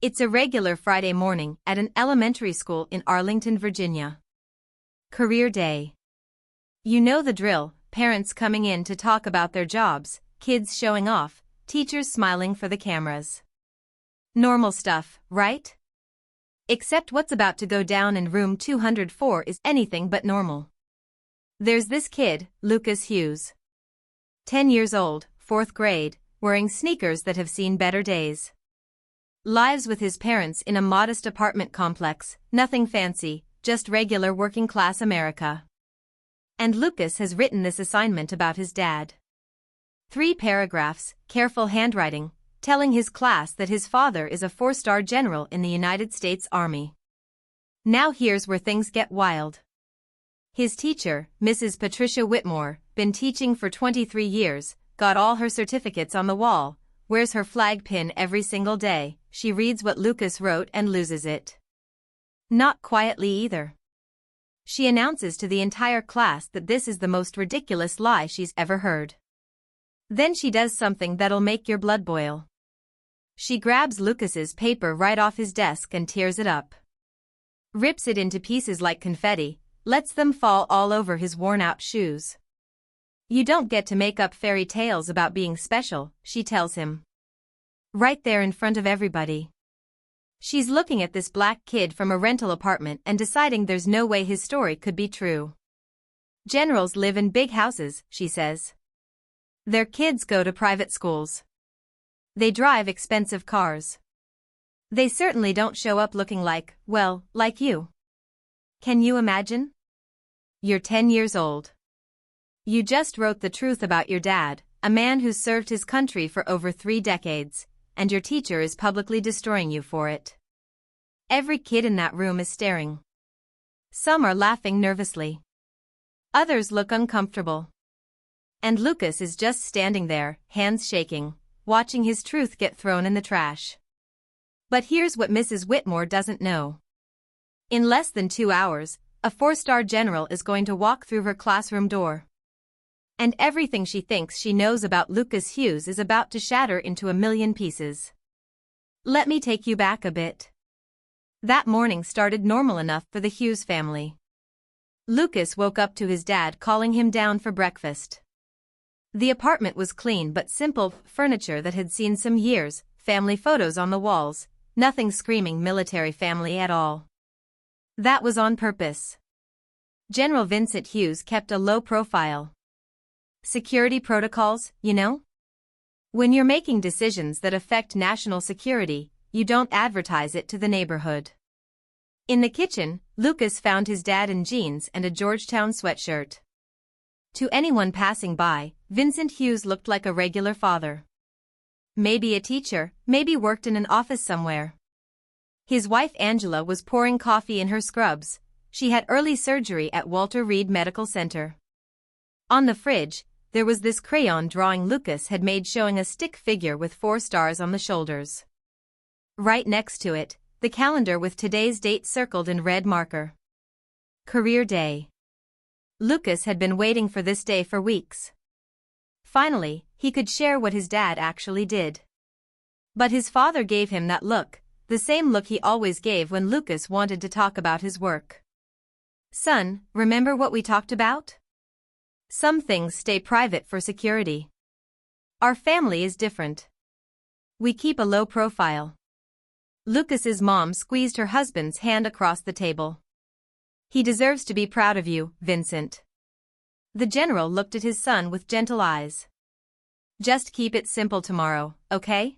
It's a regular Friday morning at an elementary school in Arlington, Virginia. Career day. You know the drill, parents coming in to talk about their jobs, kids showing off, teachers smiling for the cameras. Normal stuff, right? Except what's about to go down in room 204 is anything but normal. There's this kid, Lucas Hughes. 10 years old, 4th grade, wearing sneakers that have seen better days. Lives with his parents in a modest apartment complex, nothing fancy, just regular working-class America. And Lucas has written this assignment about his dad. 3 paragraphs, careful handwriting, telling his class that his father is a 4-star general in the United States Army. Now here's where things get wild. His teacher, Mrs. Patricia Whitmore, been teaching for 23 years, got all her certificates on the wall, wears her flag pin every single day. She reads what Lucas wrote and loses it. Not quietly either. She announces to the entire class that this is the most ridiculous lie she's ever heard. Then she does something that'll make your blood boil. She grabs Lucas's paper right off his desk and tears it up. Rips it into pieces like confetti, lets them fall all over his worn-out shoes. You don't get to make up fairy tales about being special, she tells him. Right there in front of everybody. She's looking at this black kid from a rental apartment and deciding there's no way his story could be true. Generals live in big houses, she says. Their kids go to private schools. They drive expensive cars. They certainly don't show up looking like, well, like you. Can you imagine? You're 10 years old. You just wrote the truth about your dad, a man who's served his country for over 3 decades. And your teacher is publicly destroying you for it. Every kid in that room is staring. Some are laughing nervously. Others look uncomfortable. And Lucas is just standing there, hands shaking, watching his truth get thrown in the trash. But here's what Mrs. Whitmore doesn't know. In less than 2 hours, a 4-star general is going to walk through her classroom door. And everything she thinks she knows about Lucas Hughes is about to shatter into a million pieces. Let me take you back a bit. That morning started normal enough for the Hughes family. Lucas woke up to his dad calling him down for breakfast. The apartment was clean but simple, furniture that had seen some years, family photos on the walls, nothing screaming military family at all. That was on purpose. General Vincent Hughes kept a low profile. Security protocols, you know? When you're making decisions that affect national security, you don't advertise it to the neighborhood. In the kitchen, Lucas found his dad in jeans and a Georgetown sweatshirt. To anyone passing by, Vincent Hughes looked like a regular father. Maybe a teacher, maybe worked in an office somewhere. His wife Angela was pouring coffee in her scrubs. She had early surgery at Walter Reed Medical Center. On the fridge, there was this crayon drawing Lucas had made showing a stick figure with 4 stars on the shoulders. Right next to it, the calendar with today's date circled in red marker. Career day. Lucas had been waiting for this day for weeks. Finally, he could share what his dad actually did. But his father gave him that look, the same look he always gave when Lucas wanted to talk about his work. Son, remember what we talked about? Some things stay private for security. Our family is different. We keep a low profile. Lucas's mom squeezed her husband's hand across the table. He deserves to be proud of you, Vincent. The general looked at his son with gentle eyes. Just keep it simple tomorrow, okay?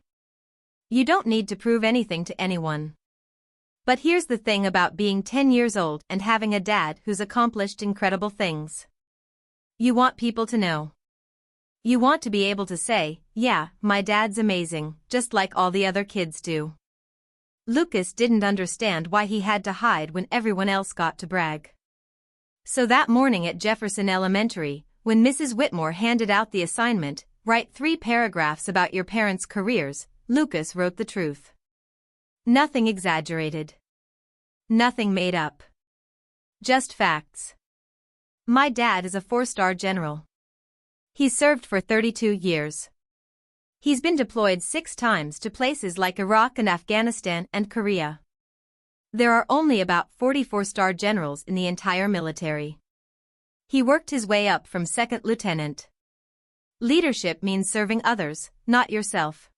You don't need to prove anything to anyone. But here's the thing about being 10 years old and having a dad who's accomplished incredible things. You want people to know. You want to be able to say, yeah, my dad's amazing, just like all the other kids do. Lucas didn't understand why he had to hide when everyone else got to brag. So that morning at Jefferson Elementary, when Mrs. Whitmore handed out the assignment, write 3 paragraphs about your parents' careers, Lucas wrote the truth. Nothing exaggerated. Nothing made up. Just facts. My dad is a 4-star general. He served for 32 years. He's been deployed 6 times to places like Iraq and Afghanistan and Korea. There are only about 44-star generals in the entire military. He worked his way up from second lieutenant. Leadership means serving others, not yourself.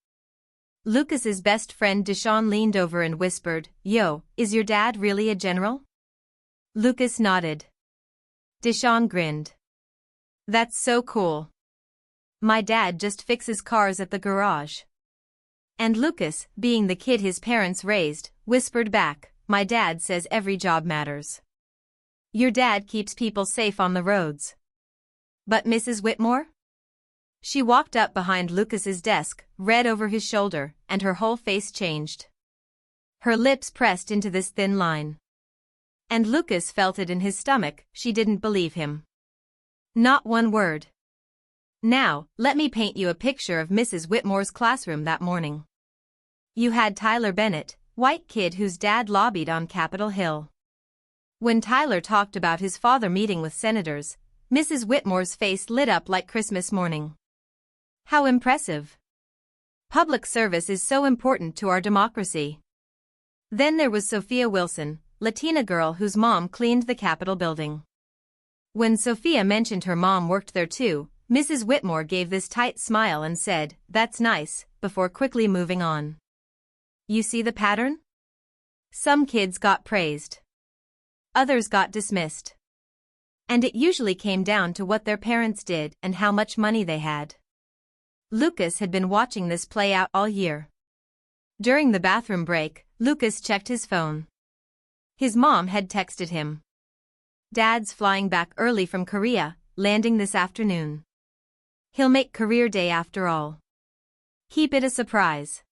Lucas's best friend Deshawn leaned over and whispered, "Yo, is your dad really a general?" Lucas nodded. Deshawn grinned. "That's so cool. My dad just fixes cars at the garage." And Lucas, being the kid his parents raised, whispered back, "My dad says every job matters. Your dad keeps people safe on the roads." But Mrs. Whitmore? She walked up behind Lucas's desk, read over his shoulder, and her whole face changed. Her lips pressed into this thin line. And Lucas felt it in his stomach. She didn't believe him. Not one word. "Now, let me paint you a picture of Mrs. Whitmore's classroom that morning. You had Tyler Bennett, white kid whose dad lobbied on Capitol Hill. When Tyler talked about his father meeting with senators, Mrs. Whitmore's face lit up like Christmas morning. How impressive. Public service is so important to our democracy." Then there was Sophia Wilson, Latina girl whose mom cleaned the Capitol building. When Sophia mentioned her mom worked there too, Mrs. Whitmore gave this tight smile and said, "That's nice," before quickly moving on. You see the pattern? Some kids got praised. Others got dismissed. And it usually came down to what their parents did and how much money they had. Lucas had been watching this play out all year. During the bathroom break, Lucas checked his phone. His mom had texted him. "Dad's flying back early from Korea, landing this afternoon. He'll make career day after all. Keep it a surprise."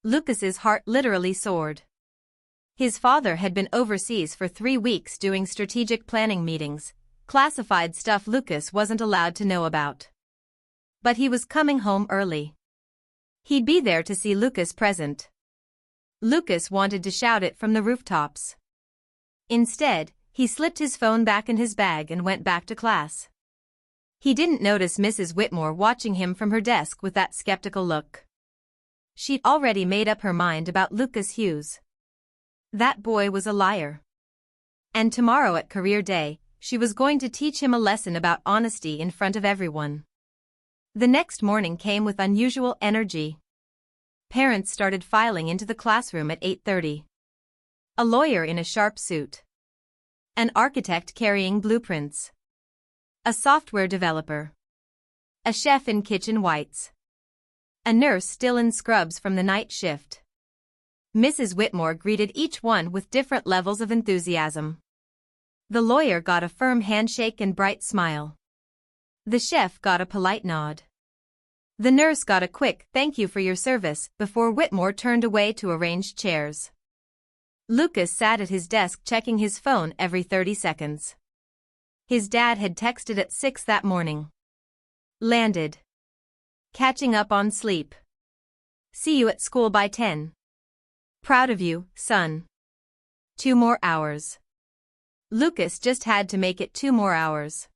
Lucas's heart literally soared. His father had been overseas for 3 weeks doing strategic planning meetings, classified stuff Lucas wasn't allowed to know about. But he was coming home early. He'd be there to see Lucas present. Lucas wanted to shout it from the rooftops. Instead, he slipped his phone back in his bag and went back to class. He didn't notice Mrs. Whitmore watching him from her desk with that skeptical look. She'd already made up her mind about Lucas Hughes. That boy was a liar. And tomorrow at career day, she was going to teach him a lesson about honesty in front of everyone. The next morning came with unusual energy. Parents started filing into the classroom at 8:30. A lawyer in a sharp suit. An architect carrying blueprints. A software developer. A chef in kitchen whites. A nurse still in scrubs from the night shift. Mrs. Whitmore greeted each one with different levels of enthusiasm. The lawyer got a firm handshake and bright smile. The chef got a polite nod. The nurse got a quick "thank you for your service" before Whitmore turned away to arrange chairs. Lucas sat at his desk checking his phone every 30 seconds. His dad had texted at 6 that morning. Landed. Catching up on sleep. See you at school by 10. Proud of you, son. 2 more hours. Lucas just had to make it 2 more hours.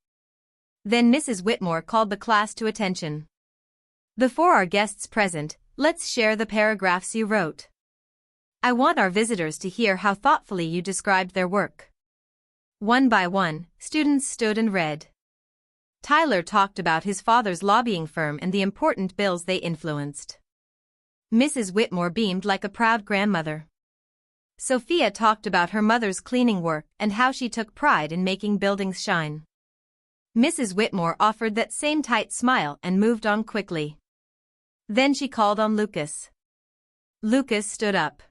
Then Mrs. Whitmore called the class to attention. Before our guests present, let's share the paragraphs you wrote. I want our visitors to hear how thoughtfully you described their work. One by one, students stood and read. Tyler talked about his father's lobbying firm and the important bills they influenced. Mrs. Whitmore beamed like a proud grandmother. Sophia talked about her mother's cleaning work and how she took pride in making buildings shine. Mrs. Whitmore offered that same tight smile and moved on quickly. Then she called on Lucas. Lucas stood up.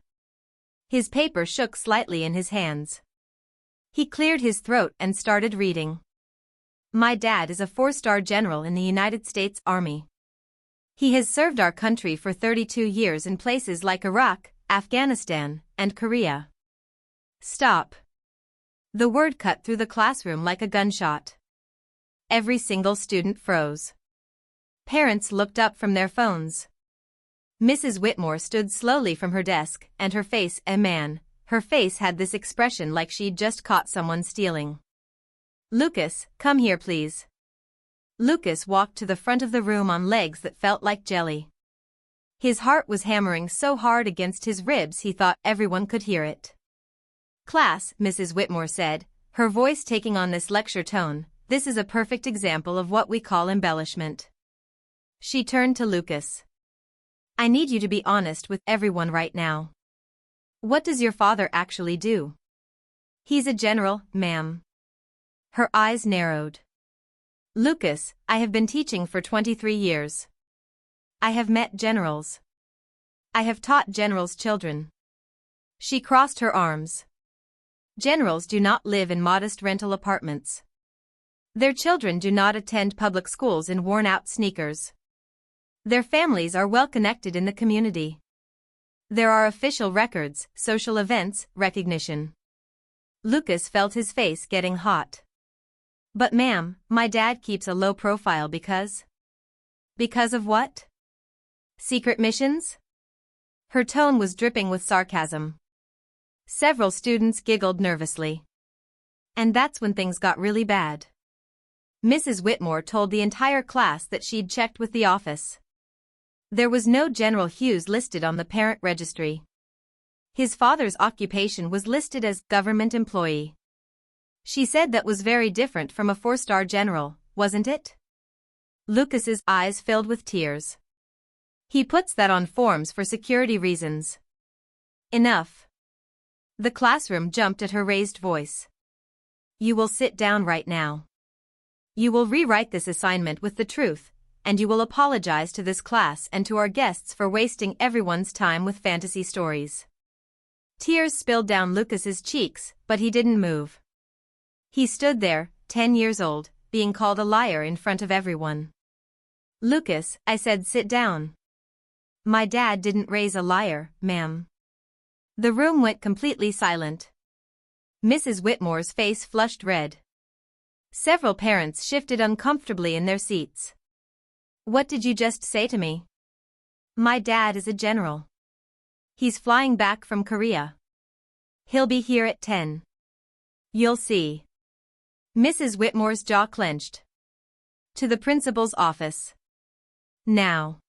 His paper shook slightly in his hands. He cleared his throat and started reading. My dad is a 4-star general in the United States Army. He has served our country for 32 years in places like Iraq, Afghanistan, and Korea. Stop. The word cut through the classroom like a gunshot. Every single student froze. Parents looked up from their phones. Mrs. Whitmore stood slowly from her desk, and her face, her face had this expression like she'd just caught someone stealing. Lucas, come here please. Lucas walked to the front of the room on legs that felt like jelly. His heart was hammering so hard against his ribs he thought everyone could hear it. "Class," Mrs. Whitmore said, her voice taking on this lecture tone, "this is a perfect example of what we call embellishment." She turned to Lucas. "I need you to be honest with everyone right now. What does your father actually do?" "He's a general, ma'am." Her eyes narrowed. "Lucas, I have been teaching for 23 years. I have met generals. I have taught generals' children." She crossed her arms. "Generals do not live in modest rental apartments. Their children do not attend public schools in worn-out sneakers. Their families are well connected in the community. There are official records, social events, recognition." Lucas felt his face getting hot. "But ma'am, my dad keeps a low profile because..." "Because of what? Secret missions?" Her tone was dripping with sarcasm. Several students giggled nervously. And that's when things got really bad. Mrs. Whitmore told the entire class that she'd checked with the office. There was no General Hughes listed on the parent registry. His father's occupation was listed as government employee. She said that was very different from a 4-star general, wasn't it? Lucas's eyes filled with tears. "He puts that on forms for security reasons." "Enough." The classroom jumped at her raised voice. "You will sit down right now. You will rewrite this assignment with the truth, and you will apologize to this class and to our guests for wasting everyone's time with fantasy stories." Tears spilled down Lucas's cheeks, but he didn't move. He stood there, 10 years old, being called a liar in front of everyone. "Lucas, I said sit down. My dad didn't raise a liar, ma'am." The room went completely silent. Mrs. Whitmore's face flushed red. Several parents shifted uncomfortably in their seats. "What did you just say to me?" "My dad is a general. He's flying back from Korea. He'll be here at 10. You'll see." Mrs. Whitmore's jaw clenched. "To the principal's office. Now."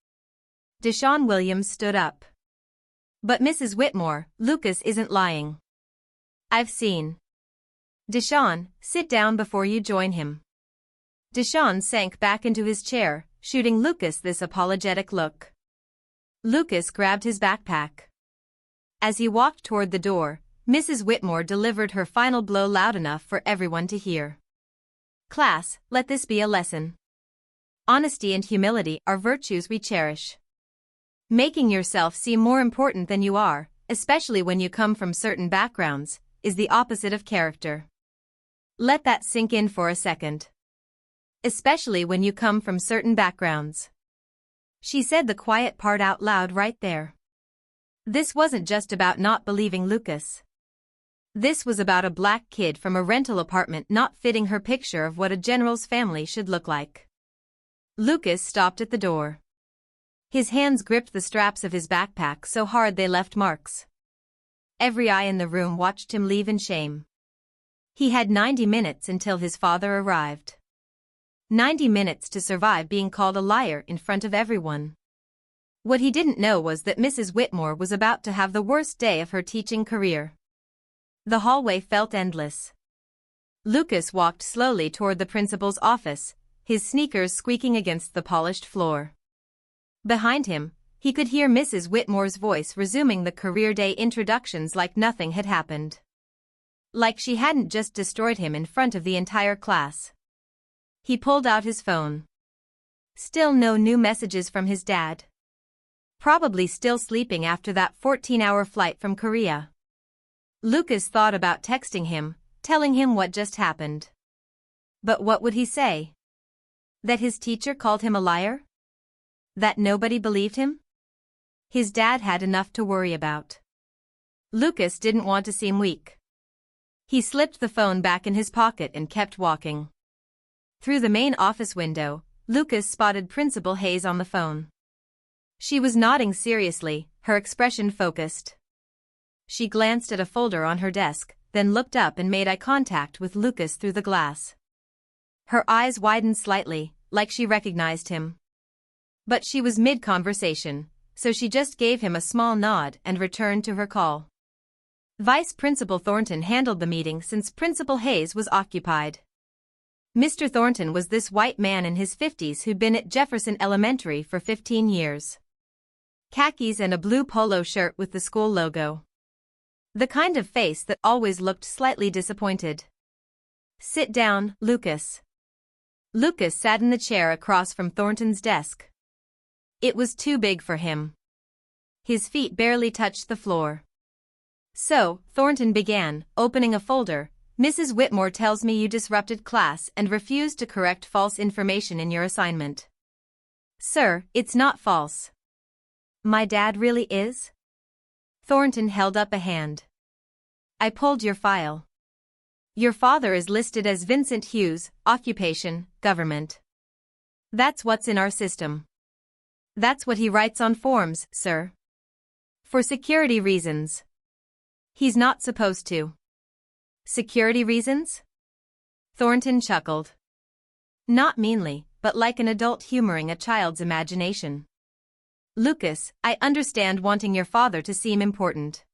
Deshaun Williams stood up. "But Mrs. Whitmore, Lucas isn't lying. I've seen." "Deshaun, sit down before you join him." Deshaun sank back into his chair, shooting Lucas this apologetic look. Lucas grabbed his backpack. As he walked toward the door, Mrs. Whitmore delivered her final blow loud enough for everyone to hear. "Class, let this be a lesson. Honesty and humility are virtues we cherish. Making yourself seem more important than you are, especially when you come from certain backgrounds, is the opposite of character. Let that sink in for a second. Especially when you come from certain backgrounds." She said the quiet part out loud right there. This wasn't just about not believing Lucas. This was about a black kid from a rental apartment not fitting her picture of what a general's family should look like. Lucas stopped at the door. His hands gripped the straps of his backpack so hard they left marks. Every eye in the room watched him leave in shame. He had 90 minutes until his father arrived. 90 minutes to survive being called a liar in front of everyone. What he didn't know was that Mrs. Whitmore was about to have the worst day of her teaching career. The hallway felt endless. Lucas walked slowly toward the principal's office, his sneakers squeaking against the polished floor. Behind him, he could hear Mrs. Whitmore's voice resuming the career day introductions like nothing had happened. Like she hadn't just destroyed him in front of the entire class. He pulled out his phone. Still no new messages from his dad. Probably still sleeping after that 14-hour flight from Korea. Lucas thought about texting him, telling him what just happened. But what would he say? That his teacher called him a liar? That nobody believed him? His dad had enough to worry about. Lucas didn't want to seem weak. He slipped the phone back in his pocket and kept walking. Through the main office window, Lucas spotted Principal Hayes on the phone. She was nodding seriously, her expression focused. She glanced at a folder on her desk, then looked up and made eye contact with Lucas through the glass. Her eyes widened slightly, like she recognized him. But she was mid-conversation, so she just gave him a small nod and returned to her call. Vice Principal Thornton handled the meeting since Principal Hayes was occupied. Mr. Thornton was this white man in his 50s who'd been at Jefferson Elementary for 15 years. Khakis and a blue polo shirt with the school logo. The kind of face that always looked slightly disappointed. "Sit down, Lucas." Lucas sat in the chair across from Thornton's desk. It was too big for him. His feet barely touched the floor. "So," Thornton began, opening a folder, "Mrs. Whitmore tells me you disrupted class and refused to correct false information in your assignment." "Sir, it's not false." "My dad really is?" Thornton held up a hand. "I pulled your file. Your father is listed as Vincent Hughes, occupation, government. That's what's in our system. That's what he writes on forms, sir. For security reasons. He's not supposed to." "Security reasons?" Thornton chuckled. Not meanly, but like an adult humoring a child's imagination. "Lucas, I understand wanting your father to seem important.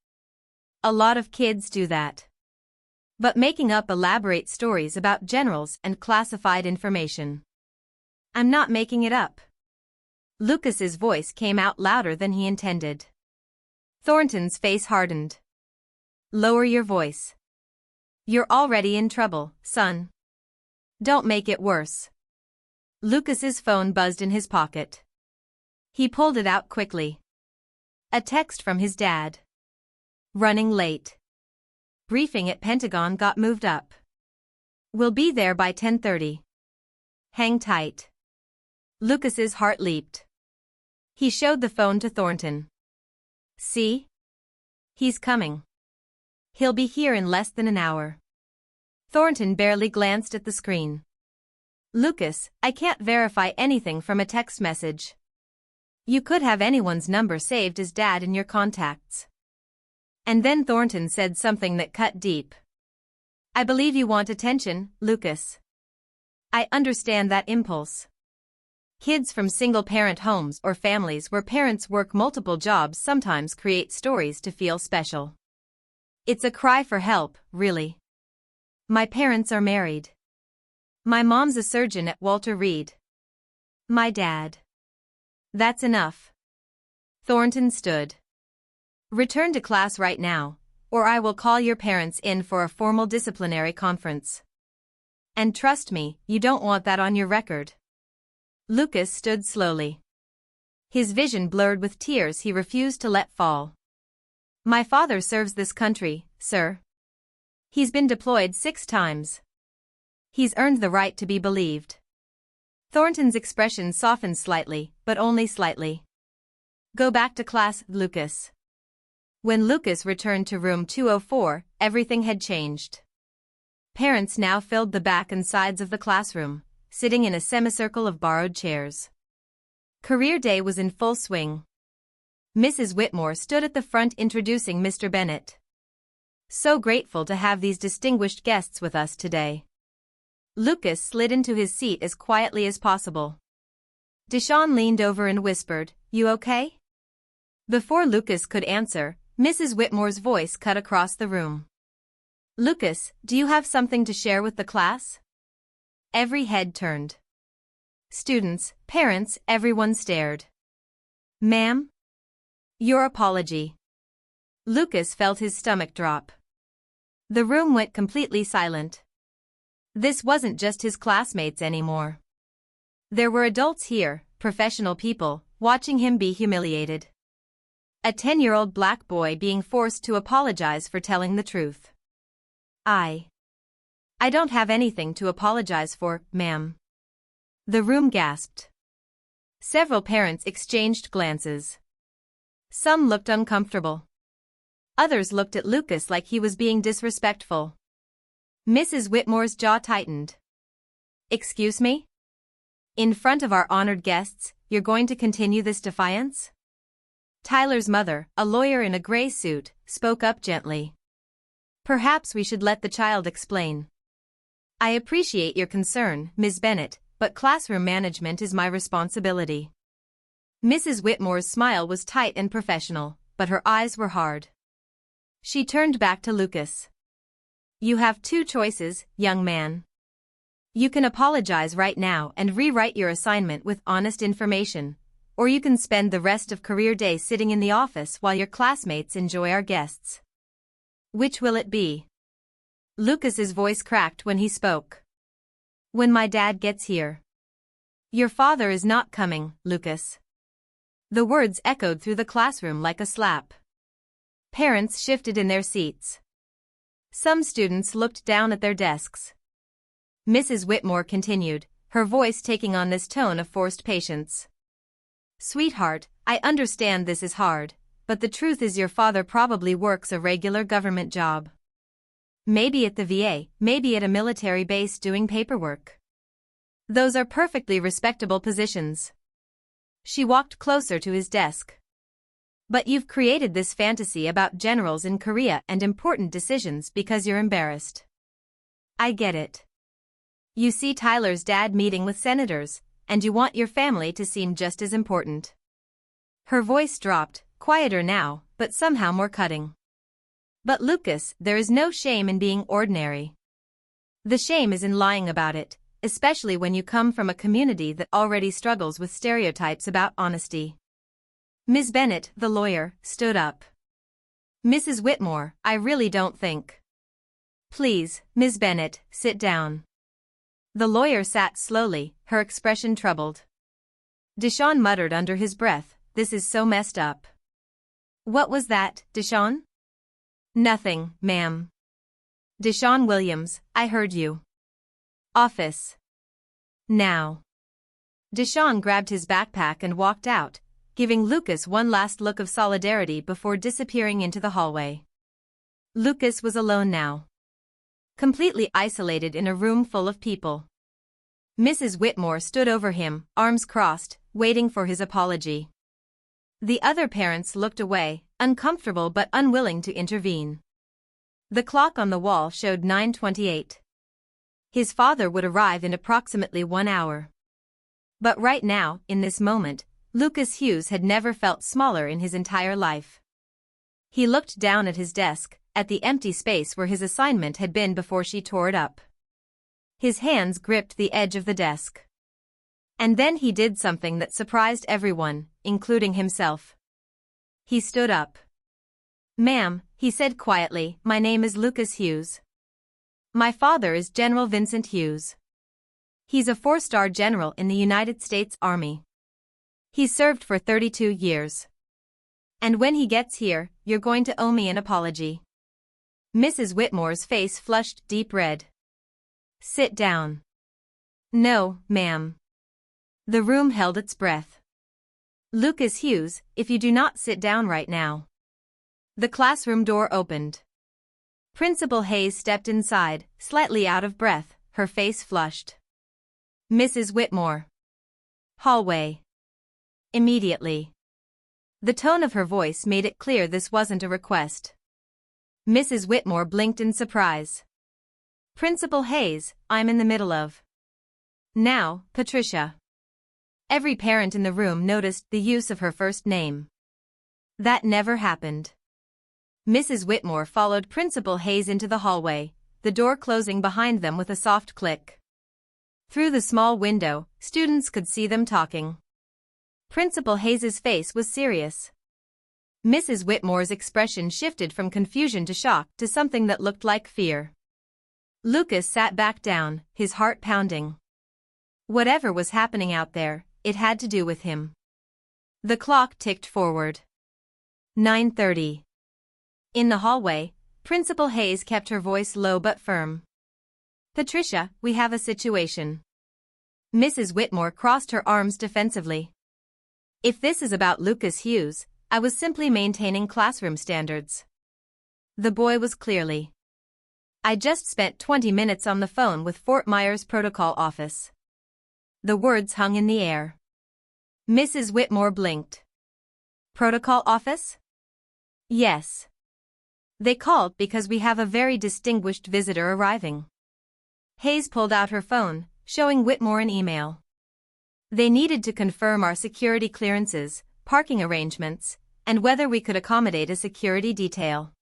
A lot of kids do that. But making up elaborate stories about generals and classified information. I'm not making it up." Lucas's voice came out louder than he intended. Thornton's face hardened. "Lower your voice. You're already in trouble, son. Don't make it worse." Lucas's phone buzzed in his pocket. He pulled it out quickly. A text from his dad. "Running late. Briefing at Pentagon got moved up. We'll be there by 10:30. Hang tight." Lucas's heart leaped. He showed the phone to Thornton. "See? He's coming. He'll be here in less than an hour." Thornton barely glanced at the screen. "Lucas, I can't verify anything from a text message. You could have anyone's number saved as dad in your contacts." And then Thornton said something that cut deep. "I believe you want attention, Lucas. I understand that impulse. Kids from single-parent homes or families where parents work multiple jobs sometimes create stories to feel special. It's a cry for help, really. My parents are married. My mom's a surgeon at Walter Reed. My dad." "That's enough." Thornton stood. "Return to class right now, or I will call your parents in for a formal disciplinary conference. And trust me, you don't want that on your record." Lucas stood slowly. His vision blurred with tears he refused to let fall. "My father serves this country, sir. He's been deployed 6 times. He's earned the right to be believed." Thornton's expression softened slightly, but only slightly. "Go back to class, Lucas." When Lucas returned to room 204, everything had changed. Parents now filled the back and sides of the classroom, sitting in a semicircle of borrowed chairs. Career day was in full swing. Mrs. Whitmore stood at the front introducing Mr. Bennett. "So grateful to have these distinguished guests with us today." Lucas slid into his seat as quietly as possible. Deshawn leaned over and whispered, "You okay?" Before Lucas could answer, Mrs. Whitmore's voice cut across the room. "Lucas, do you have something to share with the class?" Every head turned. Students, parents, everyone stared. "Ma'am?" "Your apology." Lucas felt his stomach drop. The room went completely silent. This wasn't just his classmates anymore. There were adults here, professional people, watching him be humiliated. A 10-year-old black boy being forced to apologize for telling the truth. I don't have anything to apologize for, ma'am." The room gasped. Several parents exchanged glances. Some looked uncomfortable. Others looked at Lucas like he was being disrespectful. Mrs. Whitmore's jaw tightened. "Excuse me? In front of our honored guests, you're going to continue this defiance?" Tyler's mother, a lawyer in a gray suit, spoke up gently. "Perhaps we should let the child explain. I appreciate your concern, Ms. Bennett, but classroom management is my responsibility." Mrs. Whitmore's smile was tight and professional, but her eyes were hard. She turned back to Lucas. You have two choices, young man. You can apologize right now and rewrite your assignment with honest information, or you can spend the rest of career day sitting in the office while your classmates enjoy our guests. Which will it be? Lucas's voice cracked when he spoke. When my dad gets here. Your father is not coming, Lucas. The words echoed through the classroom like a slap. Parents shifted in their seats. Some students looked down at their desks. Mrs. Whitmore continued, her voice taking on this tone of forced patience. Sweetheart, I understand this is hard, but the truth is your father probably works a regular government job. Maybe at the VA, maybe at a military base doing paperwork. Those are perfectly respectable positions. She walked closer to his desk. But you've created this fantasy about generals in Korea and important decisions because you're embarrassed. I get it. You see Tyler's dad meeting with senators, and you want your family to seem just as important. Her voice dropped, quieter now, but somehow more cutting. But Lucas, there is no shame in being ordinary. The shame is in lying about it, especially when you come from a community that already struggles with stereotypes about honesty. Ms. Bennett, the lawyer, stood up. Mrs. Whitmore, I really don't think. Please, Ms. Bennett, sit down. The lawyer sat slowly, her expression troubled. Deshaun muttered under his breath, this is so messed up. What was that, Deshaun? Nothing, ma'am. Deshaun Williams, I heard you. Office. Now. Deshaun grabbed his backpack and walked out, giving Lucas one last look of solidarity before disappearing into the hallway. Lucas was alone now. Completely isolated in a room full of people. Mrs. Whitmore stood over him, arms crossed, waiting for his apology. The other parents looked away, uncomfortable but unwilling to intervene. The clock on the wall showed 9:28. His father would arrive in approximately 1 hour. But right now, in this moment, Lucas Hughes had never felt smaller in his entire life. He looked down at his desk, at the empty space where his assignment had been before she tore it up. His hands gripped the edge of the desk. And then he did something that surprised everyone, including himself. He stood up. Ma'am, he said quietly, my name is Lucas Hughes. My father is General Vincent Hughes. He's a 4-star general in the United States Army. He served for 32 years. And when he gets here, you're going to owe me an apology. Mrs. Whitmore's face flushed deep red. Sit down. No, ma'am. The room held its breath. Lucas Hughes, if you do not sit down right now. The classroom door opened. Principal Hayes stepped inside, slightly out of breath, her face flushed. Mrs. Whitmore. Hallway. Immediately. The tone of her voice made it clear this wasn't a request. Mrs. Whitmore blinked in surprise. Principal Hayes, I'm in the middle of. Now, Patricia. Every parent in the room noticed the use of her first name. That never happened. Mrs. Whitmore followed Principal Hayes into the hallway, the door closing behind them with a soft click. Through the small window, students could see them talking. Principal Hayes's face was serious. Mrs. Whitmore's expression shifted from confusion to shock to something that looked like fear. Lucas sat back down, his heart pounding. Whatever was happening out there, it had to do with him. The clock ticked forward. 9:30. In the hallway, Principal Hayes kept her voice low but firm. Patricia, we have a situation. Mrs. Whitmore crossed her arms defensively. If this is about Lucas Hughes, I was simply maintaining classroom standards. The boy was clearly. I just spent 20 minutes on the phone with Fort Myers Protocol Office. The words hung in the air. Mrs. Whitmore blinked. Protocol Office? Yes. They called because we have a very distinguished visitor arriving. Hayes pulled out her phone, showing Whitmore an email. They needed to confirm our security clearances, parking arrangements, and whether we could accommodate a security detail.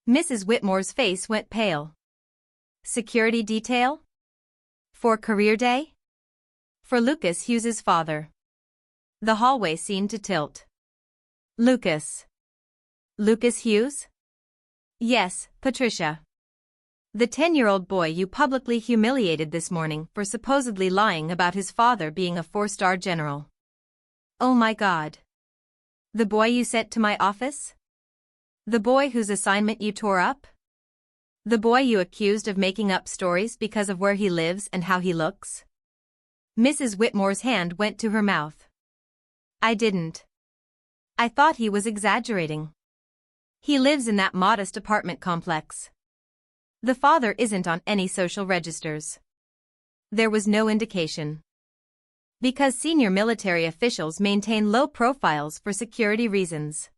Mrs. Whitmore's face went pale. Security detail? For career day? For Lucas Hughes's father. The hallway seemed to tilt. Lucas. Lucas Hughes? Yes, Patricia. The 10-year-old boy you publicly humiliated this morning for supposedly lying about his father being a 4-star general. Oh my God. The boy you sent to my office? The boy whose assignment you tore up? The boy you accused of making up stories because of where he lives and how he looks? Mrs. Whitmore's hand went to her mouth. I didn't. I thought he was exaggerating. He lives in that modest apartment complex. The father isn't on any social registers. There was no indication. Because senior military officials maintain low profiles for security reasons.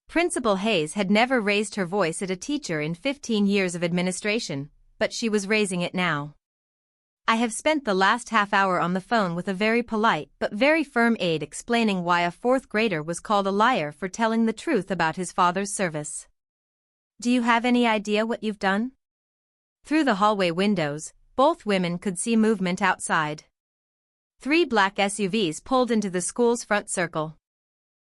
Principal Hayes had never raised her voice at a teacher in 15 years of administration, but she was raising it now. I have spent the last half hour on the phone with a very polite but very firm aide explaining why a 4th grader was called a liar for telling the truth about his father's service. Do you have any idea what you've done? Through the hallway windows, both women could see movement outside. 3 black SUVs pulled into the school's front circle.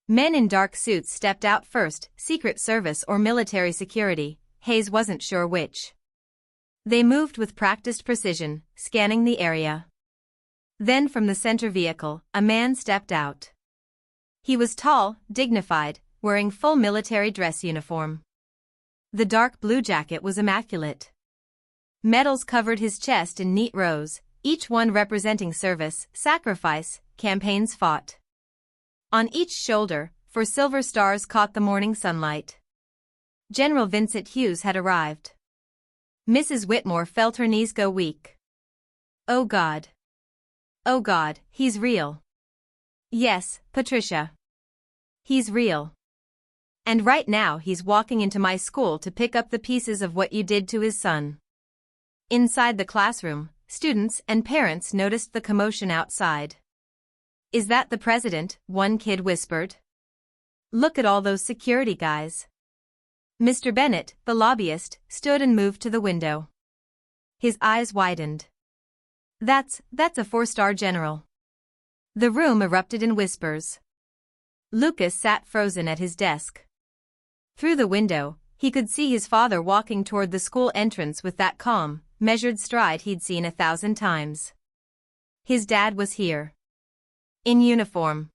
Men in dark suits stepped out first, Secret Service or military security, Hayes wasn't sure which. They moved with practiced precision, scanning the area. Then from the center vehicle, a man stepped out. He was tall, dignified, wearing full military dress uniform. The dark blue jacket was immaculate. Medals covered his chest in neat rows, each one representing service, sacrifice, campaigns fought. On each shoulder, 4 silver stars caught the morning sunlight. General Vincent Hughes had arrived. Mrs. Whitmore felt her knees go weak. Oh God. Oh God, he's real. Yes, Patricia. He's real. And right now he's walking into my school to pick up the pieces of what you did to his son. Inside the classroom, students and parents noticed the commotion outside. Is that the president? One kid whispered. Look at all those security guys. Mr. Bennett, the lobbyist, stood and moved to the window. His eyes widened. That's a 4-star general. The room erupted in whispers. Lucas sat frozen at his desk. Through the window, he could see his father walking toward the school entrance with that calm, measured stride he'd seen 1,000 times. His dad was here. In uniform.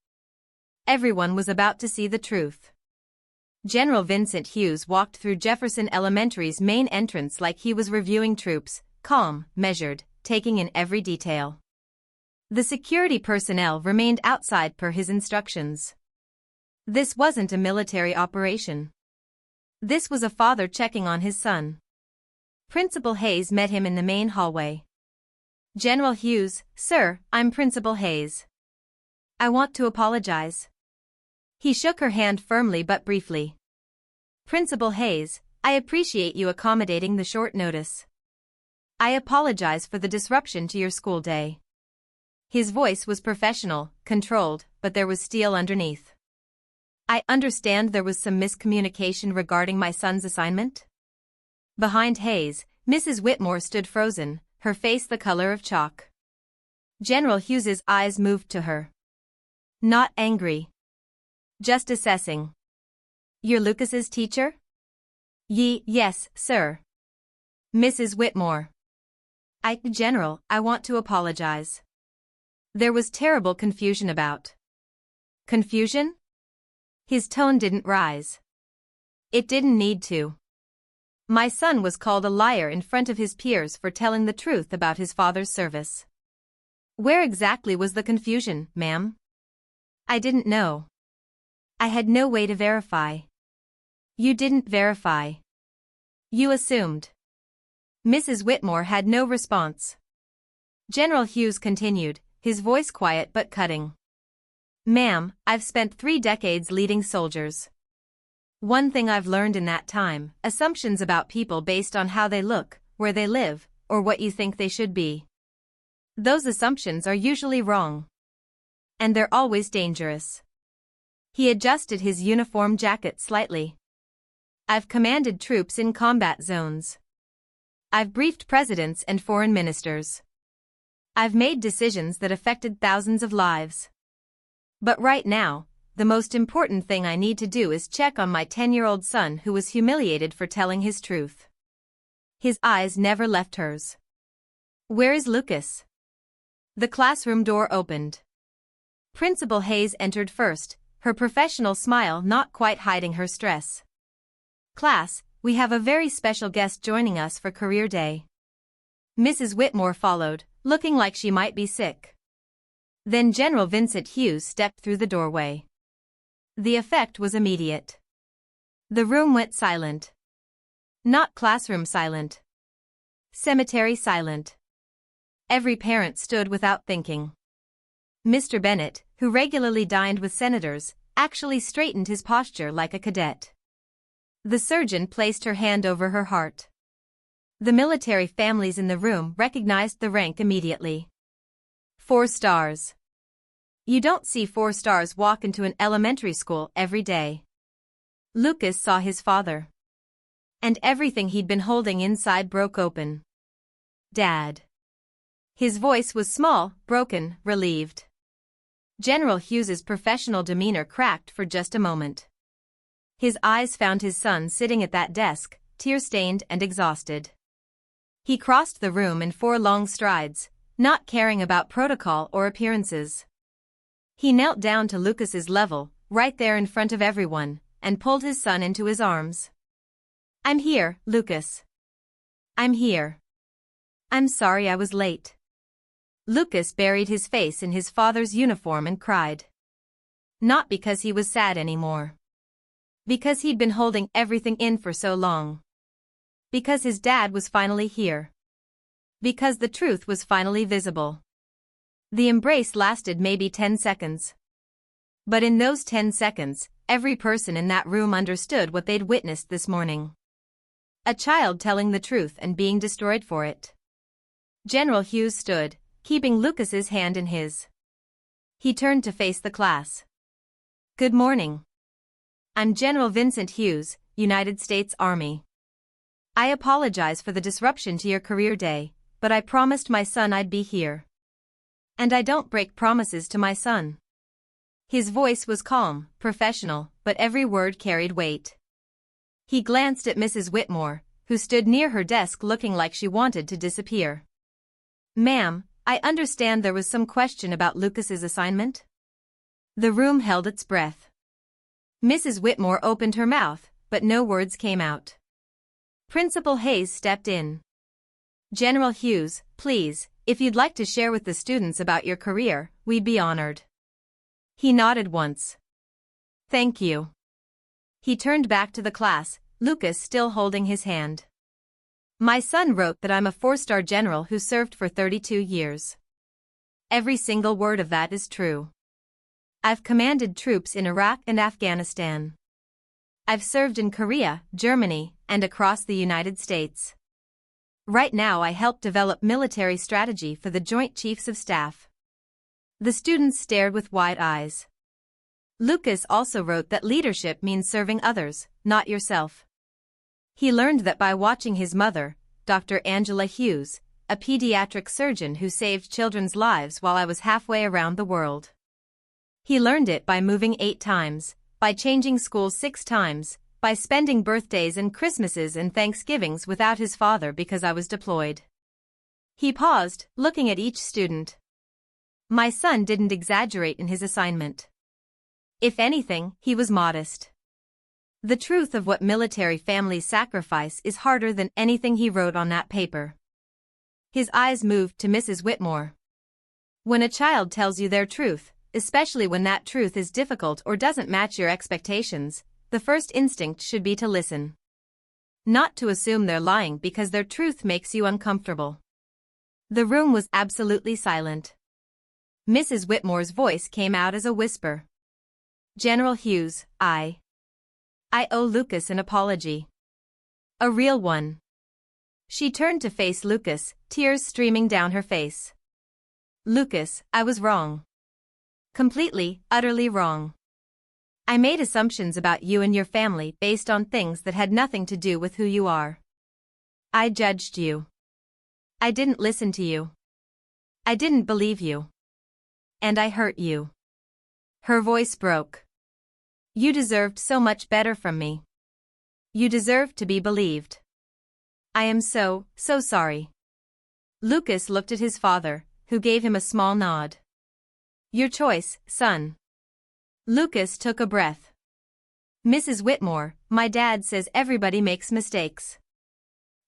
Everyone was about to see the truth. General Vincent Hughes walked through Jefferson Elementary's main entrance like he was reviewing troops, calm, measured, taking in every detail. The security personnel remained outside per his instructions. This wasn't a military operation. This was a father checking on his son. Principal Hayes met him in the main hallway. General Hughes, sir, I'm Principal Hayes. I want to apologize. He shook her hand firmly but briefly. Principal Hayes, I appreciate you accommodating the short notice. I apologize for the disruption to your school day. His voice was professional, controlled, but there was steel underneath. I understand there was some miscommunication regarding my son's assignment? Behind Hayes, Mrs. Whitmore stood frozen, her face the color of chalk. General Hughes's eyes moved to her. Not angry. Just assessing. You're Lucas's teacher? Yes, sir. Mrs. Whitmore. General, I want to apologize. There was terrible confusion about. Confusion? His tone didn't rise. It didn't need to. My son was called a liar in front of his peers for telling the truth about his father's service. Where exactly was the confusion, ma'am? I didn't know. I had no way to verify. You didn't verify. You assumed. Mrs. Whitmore had no response. General Hughes continued, his voice quiet but cutting. Ma'am, I've spent 3 decades leading soldiers. One thing I've learned in that time, assumptions about people based on how they look, where they live, or what you think they should be. Those assumptions are usually wrong. And they're always dangerous. He adjusted his uniform jacket slightly. I've commanded troops in combat zones. I've briefed presidents and foreign ministers. I've made decisions that affected thousands of lives. But right now, the most important thing I need to do is check on my 10-year-old son who was humiliated for telling his truth. His eyes never left hers. Where is Lucas? The classroom door opened. Principal Hayes entered first, her professional smile not quite hiding her stress. Class, we have a very special guest joining us for Career Day. Mrs. Whitmore followed, looking like she might be sick. Then General Vincent Hughes stepped through the doorway. The effect was immediate. The room went silent. Not classroom silent. Cemetery silent. Every parent stood without thinking. Mr. Bennett, who regularly dined with senators, actually straightened his posture like a cadet. The surgeon placed her hand over her heart. The military families in the room recognized the rank immediately. 4 stars. You don't see 4 stars walk into an elementary school every day. Lucas saw his father. And everything he'd been holding inside broke open. Dad. His voice was small, broken, relieved. General Hughes's professional demeanor cracked for just a moment. His eyes found his son sitting at that desk, tear-stained and exhausted. He crossed the room in 4 long strides, not caring about protocol or appearances. He knelt down to Lucas's level, right there in front of everyone, and pulled his son into his arms. I'm here, Lucas. I'm here. I'm sorry I was late. Lucas buried his face in his father's uniform and cried. Not because he was sad anymore. Because he'd been holding everything in for so long. Because his dad was finally here. Because the truth was finally visible. The embrace lasted maybe 10 seconds. But in those 10 seconds, every person in that room understood what they'd witnessed this morning. A child telling the truth and being destroyed for it. General Hughes stood, keeping Lucas's hand in his. He turned to face the class. Good morning. I'm General Vincent Hughes, United States Army. I apologize for the disruption to your career day, but I promised my son I'd be here. And I don't break promises to my son. His voice was calm, professional, but every word carried weight. He glanced at Mrs. Whitmore, who stood near her desk looking like she wanted to disappear. Ma'am, I understand there was some question about Lucas's assignment? The room held its breath. Mrs. Whitmore opened her mouth, but no words came out. Principal Hayes stepped in. General Hughes, please, if you'd like to share with the students about your career, we'd be honored. He nodded once. Thank you. He turned back to the class, Lucas still holding his hand. My son wrote that I'm a 4-star general who served for 32 years. Every single word of that is true. I've commanded troops in Iraq and Afghanistan. I've served in Korea, Germany, and across the United States. Right now I help develop military strategy for the Joint Chiefs of Staff. The students stared with wide eyes. Lucas also wrote that leadership means serving others, not yourself. He learned that by watching his mother, Dr. Angela Hughes, a pediatric surgeon who saved children's lives while I was halfway around the world. He learned it by moving 8 times, by changing schools 6 times, by spending birthdays and Christmases and Thanksgivings without his father because I was deployed. He paused, looking at each student. My son didn't exaggerate in his assignment. If anything, he was modest. The truth of what military families sacrifice is harder than anything he wrote on that paper. His eyes moved to Mrs. Whitmore. When a child tells you their truth, especially when that truth is difficult or doesn't match your expectations, the first instinct should be to listen. Not to assume they're lying because their truth makes you uncomfortable. The room was absolutely silent. Mrs. Whitmore's voice came out as a whisper. General Hughes, I owe Lucas an apology. A real one. She turned to face Lucas, tears streaming down her face. Lucas, I was wrong. Completely, utterly wrong. I made assumptions about you and your family based on things that had nothing to do with who you are. I judged you. I didn't listen to you. I didn't believe you. And I hurt you. Her voice broke. You deserved so much better from me. You deserved to be believed. I am so sorry. Lucas looked at his father, who gave him a small nod. Your choice, son. Lucas took a breath. Mrs. Whitmore, my dad says everybody makes mistakes.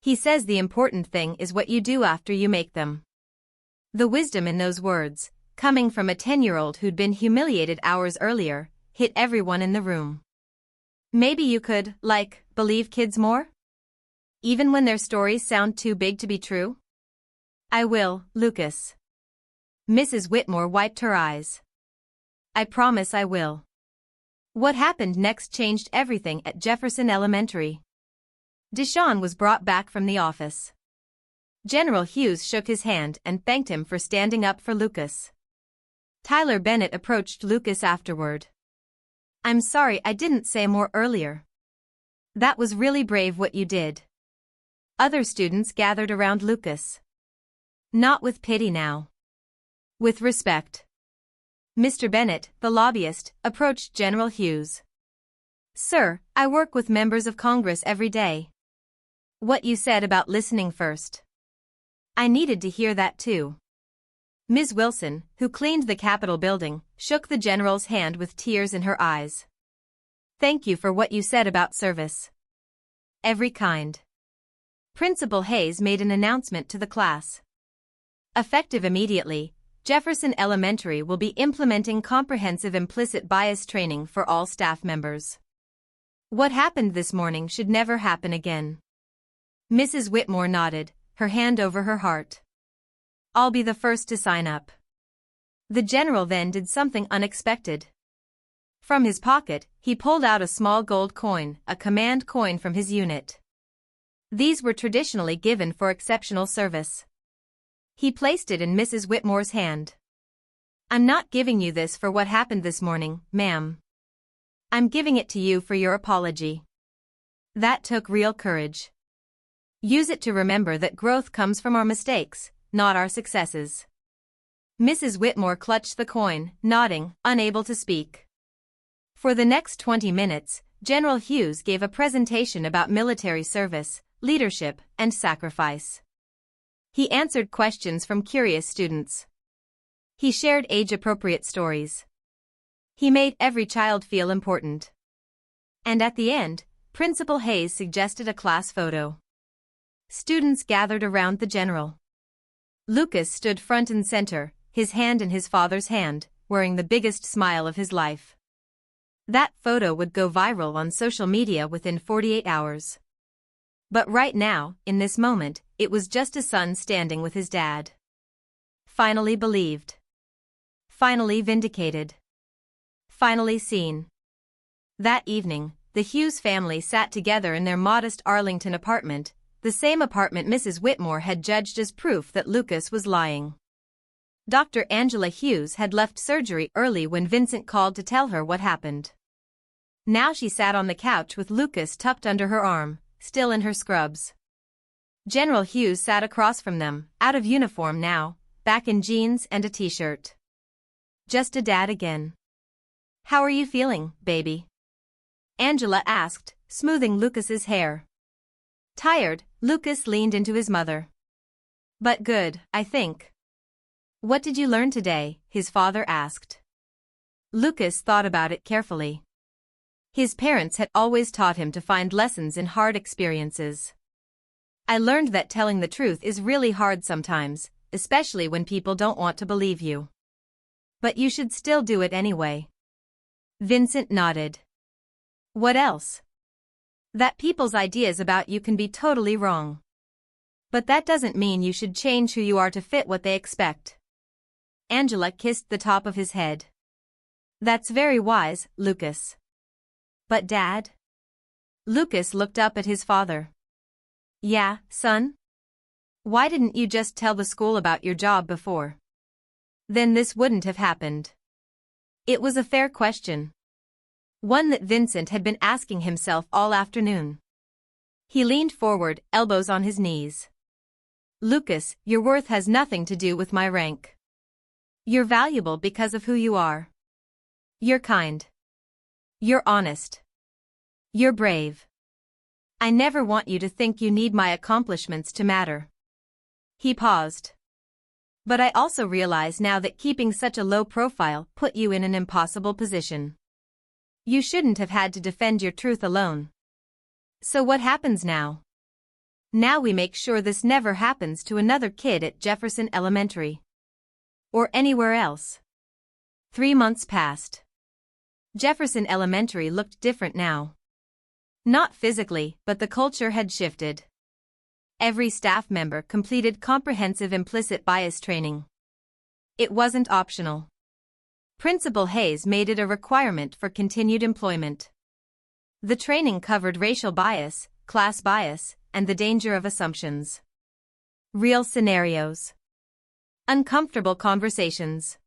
He says the important thing is what you do after you make them. The wisdom in those words, coming from a 10-year-old who'd been humiliated hours earlier, hit everyone in the room. Maybe you could, believe kids more? Even when their stories sound too big to be true? I will, Lucas. Mrs. Whitmore wiped her eyes. I promise I will. What happened next changed everything at Jefferson Elementary. Deshawn was brought back from the office. General Hughes shook his hand and thanked him for standing up for Lucas. Tyler Bennett approached Lucas afterward. I'm sorry I didn't say more earlier. That was really brave what you did. Other students gathered around Lucas. Not with pity now. With respect. Mr. Bennett, the lobbyist, approached General Hughes. Sir, I work with members of Congress every day. What you said about listening first. I needed to hear that too. Ms. Wilson, who cleaned the Capitol building, shook the general's hand with tears in her eyes. Thank you for what you said about service. Every kind. Principal Hayes made an announcement to the class. Effective immediately, Jefferson Elementary will be implementing comprehensive implicit bias training for all staff members. What happened this morning should never happen again. Mrs. Whitmore nodded, her hand over her heart. I'll be the first to sign up. The general then did something unexpected. From his pocket, he pulled out a small gold coin, a command coin from his unit. These were traditionally given for exceptional service. He placed it in Mrs. Whitmore's hand. I'm not giving you this for what happened this morning, ma'am. I'm giving it to you for your apology. That took real courage. Use it to remember that growth comes from our mistakes, not our successes. Mrs. Whitmore clutched the coin, nodding, unable to speak. For the next 20 minutes, General Hughes gave a presentation about military service, leadership, and sacrifice. He answered questions from curious students. He shared age-appropriate stories. He made every child feel important. And at the end, Principal Hayes suggested a class photo. Students gathered around the general. Lucas stood front and center, his hand in his father's hand, wearing the biggest smile of his life. That photo would go viral on social media within 48 hours. But right now, in this moment, it was just a son standing with his dad. Finally believed. Finally vindicated. Finally seen. That evening, the Hughes family sat together in their modest Arlington apartment, the same apartment Mrs. Whitmore had judged as proof that Lucas was lying. Dr. Angela Hughes had left surgery early when Vincent called to tell her what happened. Now she sat on the couch with Lucas tucked under her arm, still in her scrubs. General Hughes sat across from them, out of uniform now, back in jeans and a t-shirt. Just a dad again. How are you feeling, baby? Angela asked, smoothing Lucas's hair. Tired, Lucas leaned into his mother. But good, I think. What did you learn today? His father asked. Lucas thought about it carefully. His parents had always taught him to find lessons in hard experiences. I learned that telling the truth is really hard sometimes, especially when people don't want to believe you. But you should still do it anyway. Vincent nodded. What else? That people's ideas about you can be totally wrong. But that doesn't mean you should change who you are to fit what they expect. Angela kissed the top of his head. That's very wise, Lucas. But Dad? Lucas looked up at his father. Yeah, son? Why didn't you just tell the school about your job before? Then this wouldn't have happened. It was a fair question. One that Vincent had been asking himself all afternoon. He leaned forward, elbows on his knees. Lucas, your worth has nothing to do with my rank. You're valuable because of who you are. You're kind. You're honest. You're brave. I never want you to think you need my accomplishments to matter. He paused. But I also realize now that keeping such a low profile put you in an impossible position. You shouldn't have had to defend your truth alone. So what happens now? Now we make sure this never happens to another kid at Jefferson Elementary. Or anywhere else. 3 months passed. Jefferson Elementary looked different now. Not physically, but the culture had shifted. Every staff member completed comprehensive implicit bias training. It wasn't optional. Principal Hayes made it a requirement for continued employment. The training covered racial bias, class bias, and the danger of assumptions. Real scenarios. Uncomfortable conversations.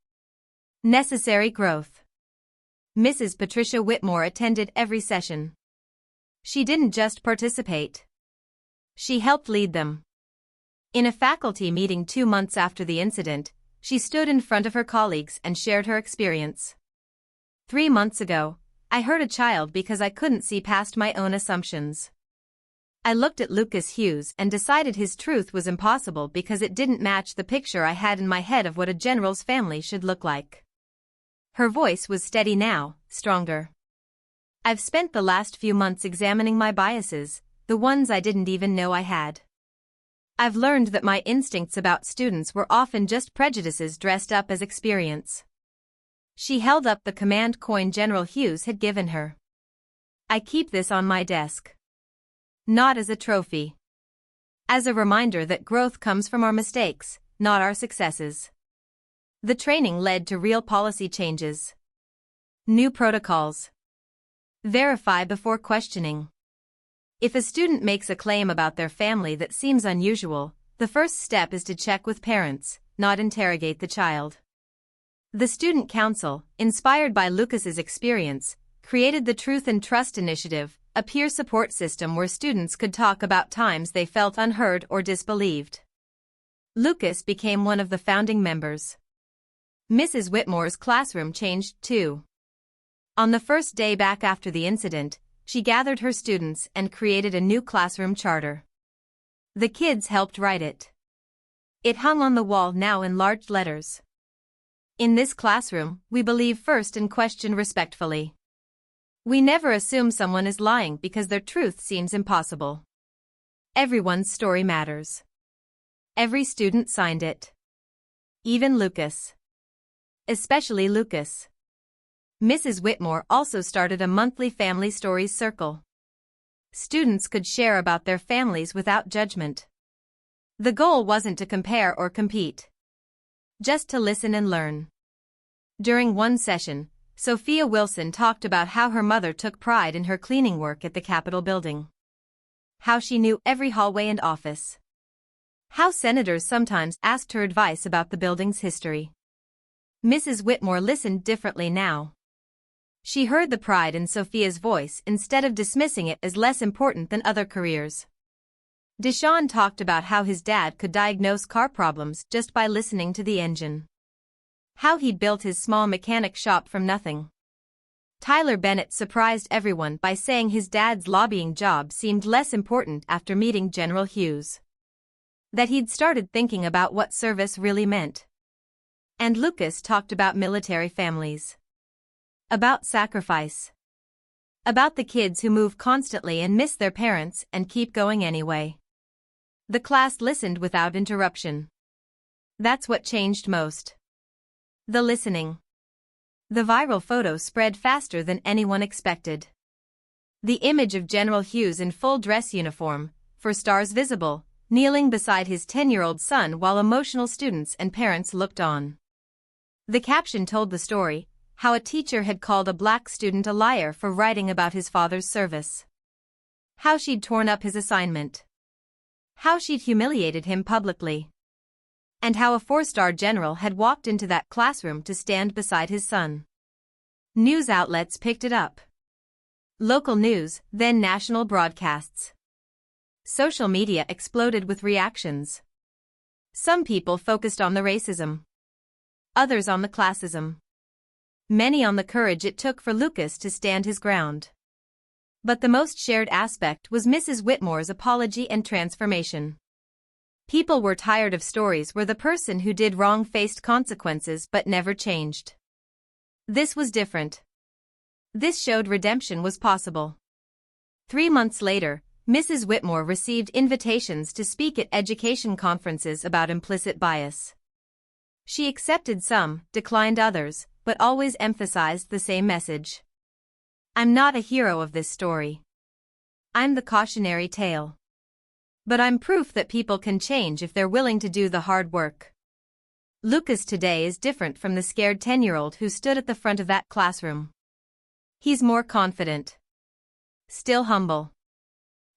Necessary growth. Mrs. Patricia Whitmore attended every session. She didn't just participate. She helped lead them. In a faculty meeting 2 months after the incident, she stood in front of her colleagues and shared her experience. 3 months ago, I hurt a child because I couldn't see past my own assumptions. I looked at Lucas Hughes and decided his truth was impossible because it didn't match the picture I had in my head of what a general's family should look like. Her voice was steady now, stronger. I've spent the last few months examining my biases, the ones I didn't even know I had. I've learned that my instincts about students were often just prejudices dressed up as experience. She held up the command coin General Hughes had given her. I keep this on my desk. Not as a trophy. As a reminder that growth comes from our mistakes, not our successes. The training led to real policy changes. New protocols. Verify before questioning. If a student makes a claim about their family that seems unusual, the first step is to check with parents, not interrogate the child. The Student Council, inspired by Lucas's experience, created the Truth and Trust Initiative, a peer support system where students could talk about times they felt unheard or disbelieved. Lucas became one of the founding members. Mrs. Whitmore's classroom changed too. On the first day back after the incident, she gathered her students and created a new classroom charter. The kids helped write it. It hung on the wall now in large letters. In this classroom, we believe first and question respectfully. We never assume someone is lying because their truth seems impossible. Everyone's story matters. Every student signed it. Even Lucas. Especially Lucas. Mrs. Whitmore also started a monthly family stories circle. Students could share about their families without judgment. The goal wasn't to compare or compete. Just to listen and learn. During one session, Sophia Wilson talked about how her mother took pride in her cleaning work at the Capitol building. How she knew every hallway and office. How senators sometimes asked her advice about the building's history. Mrs. Whitmore listened differently now. She heard the pride in Sophia's voice instead of dismissing it as less important than other careers. Deshaun talked about how his dad could diagnose car problems just by listening to the engine. How he'd built his small mechanic shop from nothing. Tyler Bennett surprised everyone by saying his dad's lobbying job seemed less important after meeting General Hughes. That he'd started thinking about what service really meant. And Lucas talked about military families. About sacrifice. About the kids who move constantly and miss their parents and keep going anyway. The class listened without interruption. That's what changed most. The listening. The viral photo spread faster than anyone expected. The image of General Hughes in full dress uniform, for stars visible, kneeling beside his 10-year-old son while emotional students and parents looked on. The caption told the story, how a teacher had called a black student a liar for writing about his father's service. How she'd torn up his assignment. How she'd humiliated him publicly. And how a 4-star general had walked into that classroom to stand beside his son. News outlets picked it up. Local news, then national broadcasts. Social media exploded with reactions. Some people focused on the racism. Others on the classism. Many on the courage it took for Lucas to stand his ground. But the most shared aspect was Mrs. Whitmore's apology and transformation. People were tired of stories where the person who did wrong faced consequences but never changed. This was different. This showed redemption was possible. 3 months later, Mrs. Whitmore received invitations to speak at education conferences about implicit bias. She accepted some, declined others, but always emphasized the same message. I'm not a hero of this story. I'm the cautionary tale. But I'm proof that people can change if they're willing to do the hard work. Lucas today is different from the scared 10-year-old who stood at the front of that classroom. He's more confident. Still humble.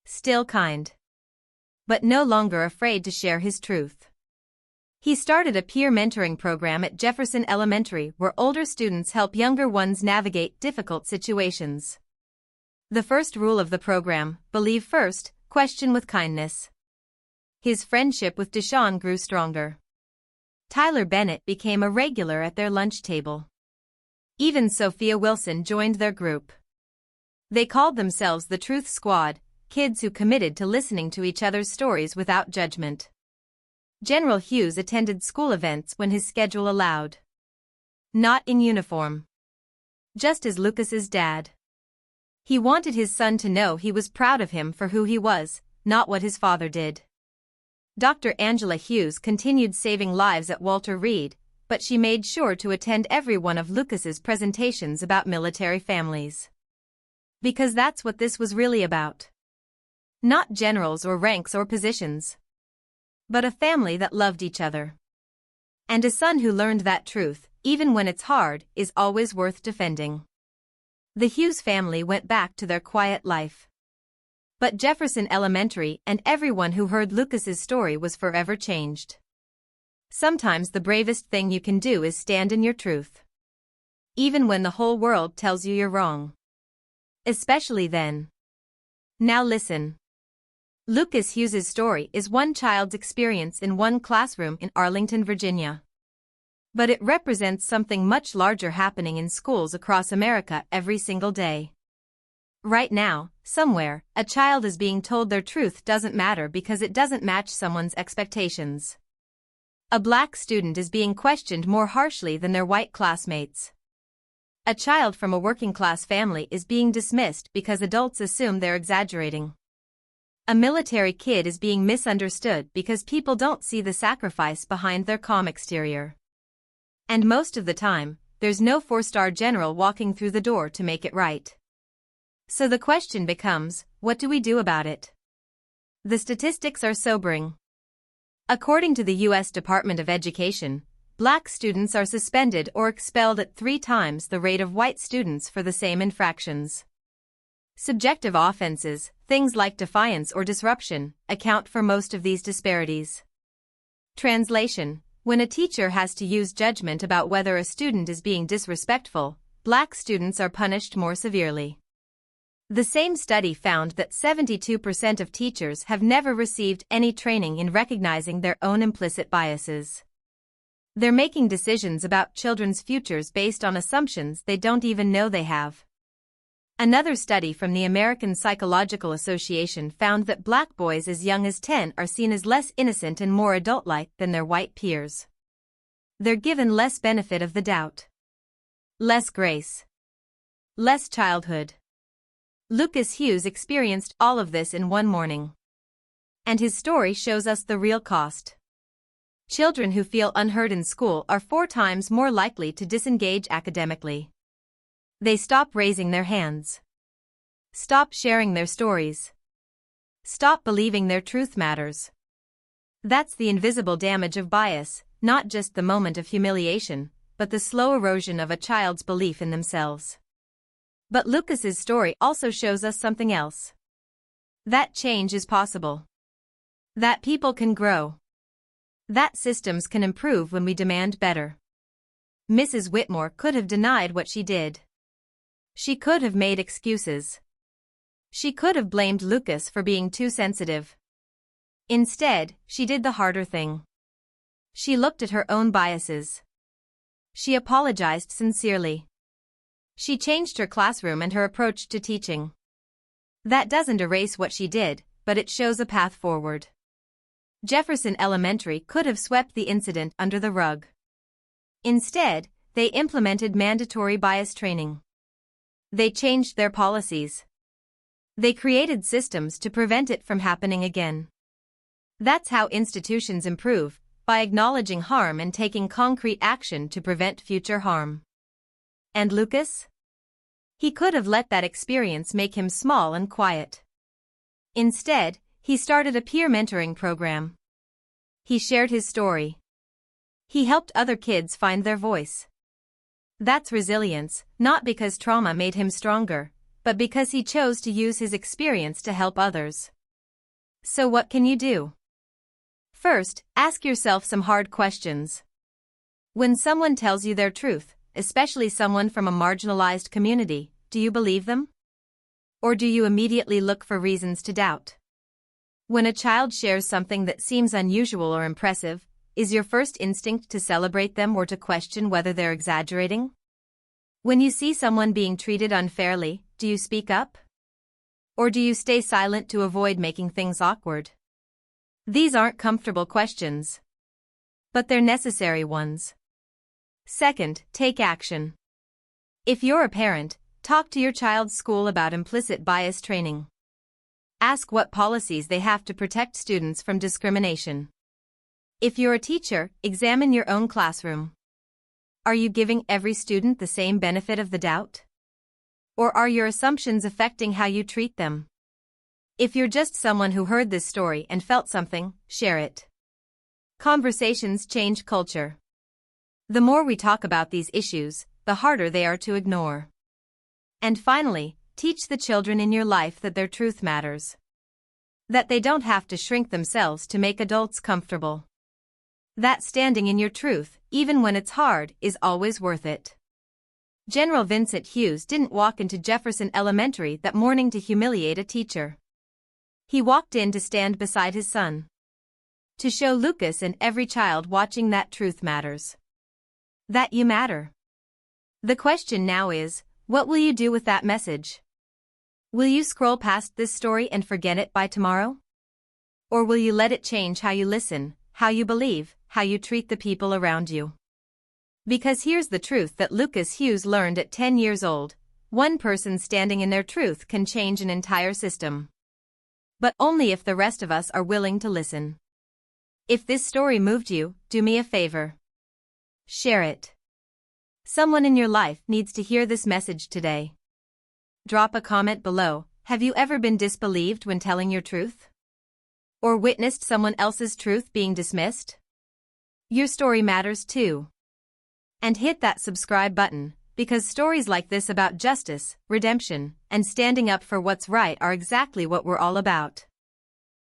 Still kind. But no longer afraid to share his truth. He started a peer mentoring program at Jefferson Elementary where older students help younger ones navigate difficult situations. The first rule of the program, believe first, question with kindness. His friendship with Deshawn grew stronger. Tyler Bennett became a regular at their lunch table. Even Sophia Wilson joined their group. They called themselves the Truth Squad, kids who committed to listening to each other's stories without judgment. General Hughes attended school events when his schedule allowed. Not in uniform. Just as Lucas's dad. He wanted his son to know he was proud of him for who he was, not what his father did. Dr. Angela Hughes continued saving lives at Walter Reed, but she made sure to attend every one of Lucas's presentations about military families. Because that's what this was really about. Not generals or ranks or positions. But a family that loved each other. And a son who learned that truth, even when it's hard, is always worth defending. The Hughes family went back to their quiet life. But Jefferson Elementary and everyone who heard Lucas's story was forever changed. Sometimes the bravest thing you can do is stand in your truth. Even when the whole world tells you you're wrong. Especially then. Now listen. Lucas Hughes's story is one child's experience in one classroom in Arlington, Virginia. But it represents something much larger happening in schools across America every single day. Right now, somewhere, a child is being told their truth doesn't matter because it doesn't match someone's expectations. A black student is being questioned more harshly than their white classmates. A child from a working-class family is being dismissed because adults assume they're exaggerating. A military kid is being misunderstood because people don't see the sacrifice behind their calm exterior. And most of the time, there's no 4-star general walking through the door to make it right. So the question becomes, what do we do about it? The statistics are sobering. According to the U.S. Department of Education, black students are suspended or expelled at 3 times the rate of white students for the same infractions. Subjective offenses, things like defiance or disruption, account for most of these disparities. Translation: when a teacher has to use judgment about whether a student is being disrespectful, black students are punished more severely. The same study found that 72% of teachers have never received any training in recognizing their own implicit biases. They're making decisions about children's futures based on assumptions they don't even know they have. Another study from the American Psychological Association found that black boys as young as 10 are seen as less innocent and more adult-like than their white peers. They're given less benefit of the doubt. Less grace. Less childhood. Lucas Hughes experienced all of this in one morning. And his story shows us the real cost. Children who feel unheard in school are 4 times more likely to disengage academically. They stop raising their hands. Stop sharing their stories. Stop believing their truth matters. That's the invisible damage of bias, not just the moment of humiliation, but the slow erosion of a child's belief in themselves. But Lucas's story also shows us something else. That change is possible. That people can grow. That systems can improve when we demand better. Mrs. Whitmore could have denied what she did. She could have made excuses. She could have blamed Lucas for being too sensitive. Instead, she did the harder thing. She looked at her own biases. She apologized sincerely. She changed her classroom and her approach to teaching. That doesn't erase what she did, but it shows a path forward. Jefferson Elementary could have swept the incident under the rug. Instead, they implemented mandatory bias training. They changed their policies. They created systems to prevent it from happening again. That's how institutions improve, by acknowledging harm and taking concrete action to prevent future harm. And Lucas? He could have let that experience make him small and quiet. Instead, he started a peer mentoring program. He shared his story. He helped other kids find their voice. That's resilience, not because trauma made him stronger, but because he chose to use his experience to help others. So what can you do? First, ask yourself some hard questions. When someone tells you their truth, especially someone from a marginalized community, do you believe them? Or do you immediately look for reasons to doubt? When a child shares something that seems unusual or impressive, is your first instinct to celebrate them or to question whether they're exaggerating? When you see someone being treated unfairly, do you speak up? Or do you stay silent to avoid making things awkward? These aren't comfortable questions. But they're necessary ones. Second, take action. If you're a parent, talk to your child's school about implicit bias training. Ask what policies they have to protect students from discrimination. If you're a teacher, examine your own classroom. Are you giving every student the same benefit of the doubt? Or are your assumptions affecting how you treat them? If you're just someone who heard this story and felt something, share it. Conversations change culture. The more we talk about these issues, the harder they are to ignore. And finally, teach the children in your life that their truth matters. That they don't have to shrink themselves to make adults comfortable. That standing in your truth, even when it's hard, is always worth it. General Vincent Hughes didn't walk into Jefferson Elementary that morning to humiliate a teacher. He walked in to stand beside his son. To show Lucas and every child watching that truth matters. That you matter. The question now is, what will you do with that message? Will you scroll past this story and forget it by tomorrow? Or will you let it change how you listen, how you believe, how you treat the people around you? Because here's the truth that Lucas Hughes learned at 10 years old: one person standing in their truth can change an entire system. But only if the rest of us are willing to listen. If this story moved you, do me a favor. Share it. Someone in your life needs to hear this message today. Drop a comment below. Have you ever been disbelieved when telling your truth? Or witnessed someone else's truth being dismissed? Your story matters too. And hit that subscribe button, because stories like this about justice, redemption, and standing up for what's right are exactly what we're all about.